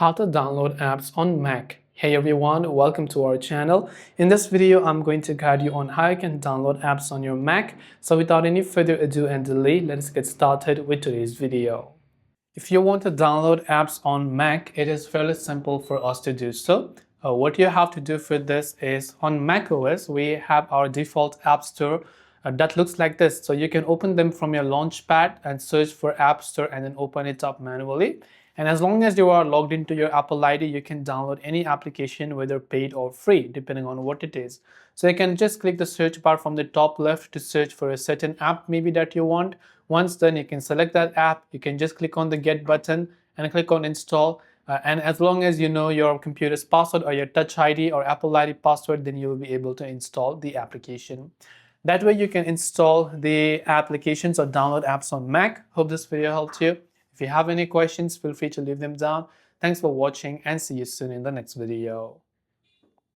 How to download apps on Mac. Hey everyone, welcome to our channel. In this video, I'm going to guide you on how you can download apps on your Mac. So without any further ado and delay, let's get started with today's video. If you want to download apps on Mac, it is fairly simple for us to do so. What you have to do for this is on macOS, we have our default app store that looks like this. So you can open them from your Launchpad and search for App Store and then open it up manually. And as long as you are logged into your Apple ID, you can download any application, whether paid or free, depending on what it is. So you can just click the search bar from the top left to search for a certain app maybe that you want. Once done, you can select that app. You can just click on the Get button and click on Install. And as long as you know your computer's password or your Touch ID or Apple ID password, then you will be able to install the application. That way you can install the applications or download apps on Mac. Hope this video helped you. If you have any questions, feel free to leave them down. Thanks for watching and see you soon in the next video.